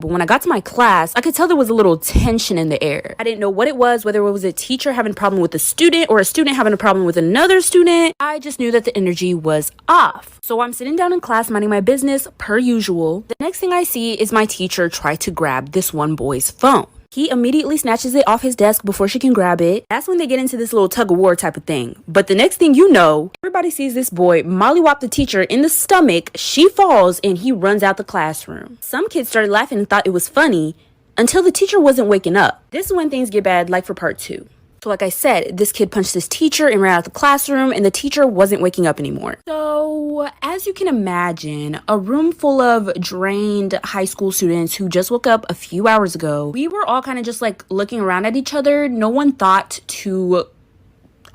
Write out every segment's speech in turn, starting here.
But when I got to my class, I could tell there was a little tension in the air. I didn't know what it was, whether it was a teacher having a problem with a student or a student having a problem with another student. I just knew that the energy was off. So I'm sitting down in class minding my business per usual. The next thing I see is my teacher try to grab this one boy's phone. He immediately snatches it off his desk before she can grab it. That's when they get into this little tug of war type of thing. But the next thing you know, everybody sees this boy mollywop the teacher in the stomach. She falls and he runs out the classroom. Some kids started laughing and thought it was funny until the teacher wasn't waking up. This is when things get bad, like for part 2. So like I said, this kid punched this teacher and ran out of the classroom, and the teacher wasn't waking up anymore. So as you can imagine, a room full of drained high school students who just woke up a few hours ago, we were all kind of just like looking around at each other. No one thought to,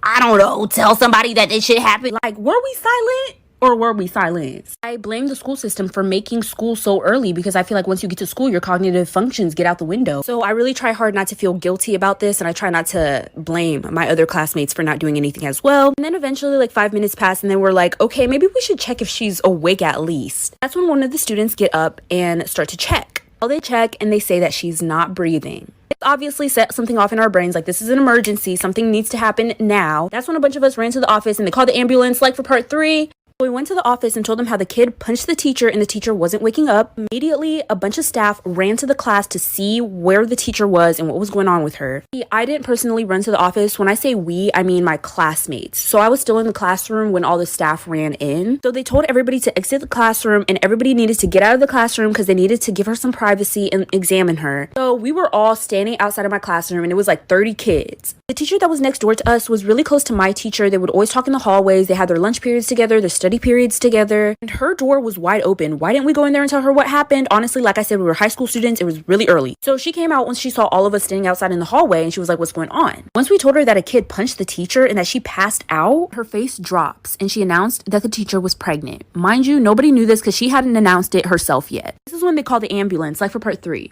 I don't know, tell somebody that this shit happened. Like, were we silent? Or were we silenced? I blame the school system for making school so early because I feel like once you get to school, your cognitive functions get out the window. So I really try hard not to feel guilty about this, and I try not to blame my other classmates for not doing anything as well. And then eventually, like 5 minutes passed, and then we're like, okay, maybe we should check if she's awake at least. That's when one of the students get up and start to check. Well, they check and they say that she's not breathing. Obviously set something off in our brains, like this is an emergency, something needs to happen now. That's when a bunch of us ran to the office and they called the ambulance, like for part 3. We went to the office and told them how the kid punched the teacher and the teacher wasn't waking up. Immediately, a bunch of staff ran to the class to see where the teacher was and what was going on with her. I didn't personally run to the office. When I say we, I mean my classmates. So I was still in the classroom when all the staff ran in. So they told everybody to exit the classroom, and everybody needed to get out of the classroom because they needed to give her some privacy and examine her. So we were all standing outside of my classroom, and it was like 30 kids. The teacher that was next door to us was really close to my teacher. They would always talk in the hallways. They had their lunch periods together, their study periods together, and her door was wide open. Why didn't we go in there and tell her what happened? Honestly, like I said, we were high school students. It was really early. So she came out once she saw all of us standing outside in the hallway, and she was like, what's going on? Once we told her that a kid punched the teacher and that she passed out, her face drops and she announced that the teacher was pregnant. Mind you, nobody knew this because she hadn't announced it herself yet. This is when they called the ambulance, like for part 3.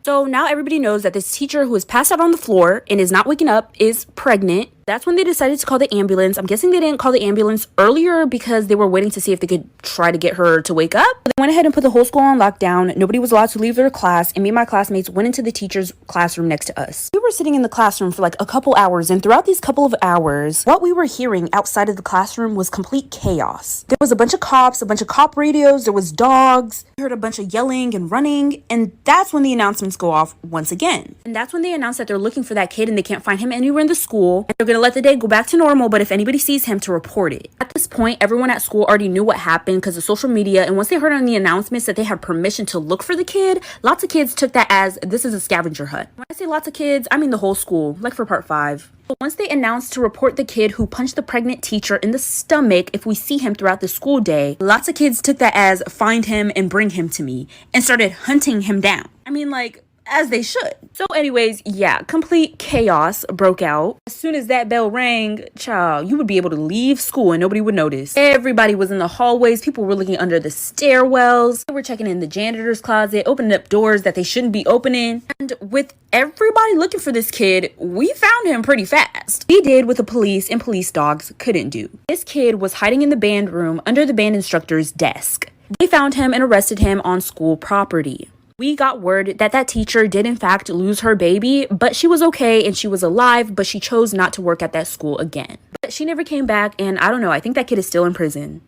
So now everybody knows that this teacher who is passed out on the floor and is not waking up is pregnant. That's when they decided to call the ambulance. I'm guessing they didn't call the ambulance earlier because they were waiting to see if they could try to get her to wake up. They went ahead and put the whole school on lockdown. Nobody was allowed to leave their class, and me and my classmates went into the teacher's classroom next to us. We were sitting in the classroom for like a couple hours, and throughout these couple of hours, what we were hearing outside of the classroom was complete chaos. There was a bunch of cops, a bunch of cop radios, there was dogs. We heard a bunch of yelling and running, and that's when the announcements go off once again. And that's when they announced that they're looking for that kid and they can't find him anywhere in the school, and they're gonna let the day go back to normal, but if anybody sees him, to report it. At this point, everyone at school already knew what happened because of social media, and once they heard on the announcements that they had permission to look for the kid, lots of kids took that as this is a scavenger hunt. When I say lots of kids, I mean the whole school, like for part 5. But once they announced to report the kid who punched the pregnant teacher in the stomach if we see him throughout the school day, lots of kids took that as find him and bring him to me and started hunting him down. I mean, like, as they should. So anyways, yeah, complete chaos broke out. As soon as that bell rang, child, you would be able to leave school and nobody would notice. Everybody was in the hallways. People were looking under the stairwells. They were checking in the janitor's closet, opening up doors that they shouldn't be opening. And with everybody looking for this kid, we found him pretty fast. We did what the police and police dogs couldn't do. This kid was hiding in the band room under the band instructor's desk. They found him and arrested him on school property. We got word that that teacher did in fact lose her baby, but she was okay and she was alive, but she chose not to work at that school again. But she never came back, and I don't know, I think that kid is still in prison.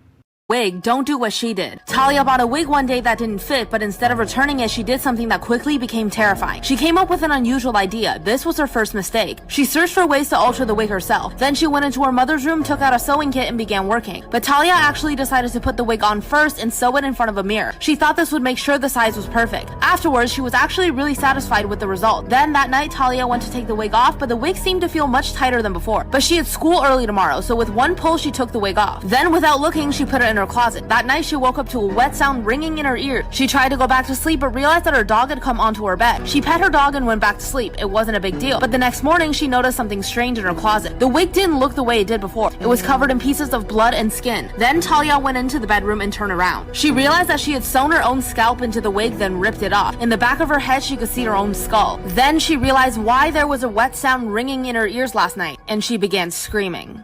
Wig, don't do what she did. Talia bought a wig one day that didn't fit, but instead of returning it, she did something that quickly became terrifying. She came up with an unusual idea. This was her first mistake. She searched for ways to alter the wig herself. Then she went into her mother's room, took out a sewing kit, and began working. But Talia actually decided to put the wig on first and sew it in front of a mirror. She thought this would make sure the size was perfect. Afterwards, she was actually really satisfied with the result. Then that night, Talia went to take the wig off, but the wig seemed to feel much tighter than before. But she had school early tomorrow, so with one pull, she took the wig off. Then, without looking, she put it in her closet. That night, she woke up to a wet sound ringing in her ear. She tried to go back to sleep, but realized that her dog had come onto her bed. She pet her dog and went back to sleep. It wasn't a big deal. But the next morning, she noticed something strange in her closet. The wig didn't look the way it did before. It was covered in pieces of blood and skin. Then Talia went into the bedroom and turned around. She realized that she had sewn her own scalp into the wig, then ripped it off. In the back of her head, she could see her own skull. Then she realized why there was a wet sound ringing in her ears last night, and she began screaming.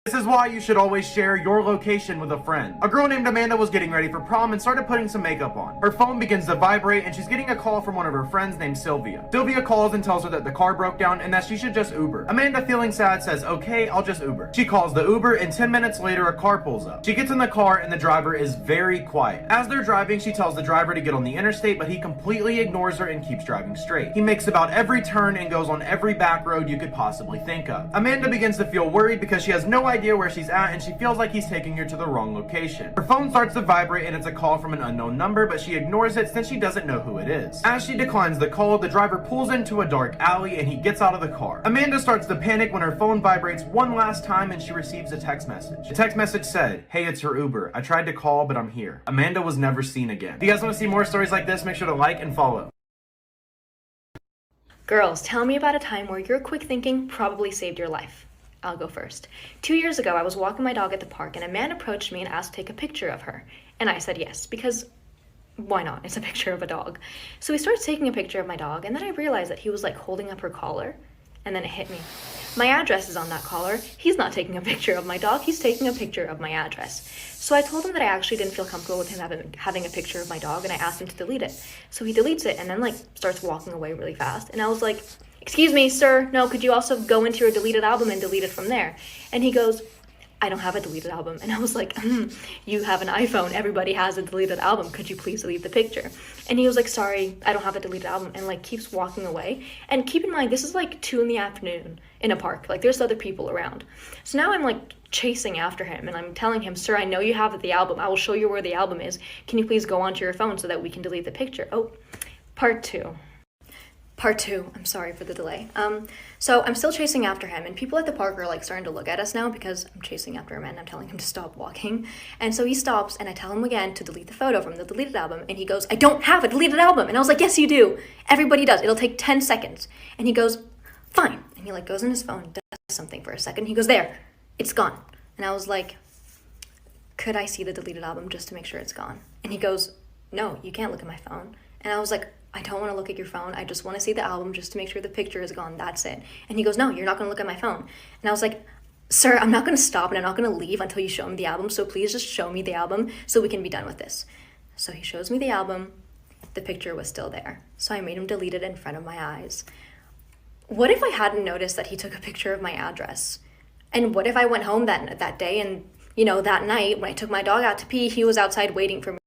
This is why you should always share your location with a friend. A girl named Amanda was getting ready for prom and started putting some makeup on. Her phone begins to vibrate and she's getting a call from one of her friends named Sylvia. Sylvia calls and tells her that the car broke down and that she should just Uber. Amanda, feeling sad, says, okay, I'll just Uber. She calls the Uber and 10 minutes later a car pulls up. She gets in the car and the driver is very quiet. As they're driving, she tells the driver to get on the interstate, but he completely ignores her and keeps driving straight. He makes about every turn and goes on every back road you could possibly think of. Amanda begins to feel worried because she has no idea where she's at and she feels like he's taking her to the wrong location. Her phone starts to vibrate and it's a call from an unknown number, but she ignores it since she doesn't know who it is. As she declines the call, the driver pulls into a dark alley and he gets out of the car. Amanda starts to panic when her phone vibrates one last time and she receives a text message. The text message said, hey, it's her Uber. I tried to call, but I'm here. Amanda was never seen again. If you guys want to see more stories like this, make sure to like and follow. Girls, tell me about a time where your quick thinking probably saved your life. I'll go first. 2 years ago, I was walking my dog at the park and a man approached me and asked to take a picture of her. And I said yes, because why not? It's a picture of a dog. So he starts taking a picture of my dog and then I realized that he was like holding up her collar and then it hit me. My address is on that collar. He's not taking a picture of my dog, he's taking a picture of my address. So I told him that I actually didn't feel comfortable with him having a picture of my dog and I asked him to delete it. So he deletes it and then like starts walking away really fast. And I was like, excuse me, sir, no, could you also go into your deleted album and delete it from there? And he goes, I don't have a deleted album. And I was like, you have an iPhone, everybody has a deleted album, could you please delete the picture? And he was like, sorry, I don't have a deleted album, and like keeps walking away. And keep in mind, this is like 2 PM in a park, like there's other people around. So now I'm like chasing after him and I'm telling him, sir, I know you have the album, I will show you where the album is, can you please go onto your phone so that we can delete the picture? Oh, part two, I'm sorry for the delay. So I'm still chasing after him and people at the park are like starting to look at us now because I'm chasing after him and I'm telling him to stop walking. And so he stops and I tell him again to delete the photo from the deleted album and he goes, I don't have a deleted album. And I was like, yes, you do. Everybody does. It'll take 10 seconds. And he goes, fine. And he like goes on his phone, does something for a second. He goes, there, it's gone. And I was like, could I see the deleted album just to make sure it's gone? And he goes, no, you can't look at my phone. And I was like, I don't want to look at your phone. I just want to see the album just to make sure the picture is gone. That's it. And he goes, no, you're not going to look at my phone. And I was like, sir, I'm not going to stop and I'm not going to leave until you show me the album. So please just show me the album so we can be done with this. So he shows me the album. The picture was still there. So I made him delete it in front of my eyes. What if I hadn't noticed that he took a picture of my address? And what if I went home that day and, you know, that night when I took my dog out to pee, he was outside waiting for me?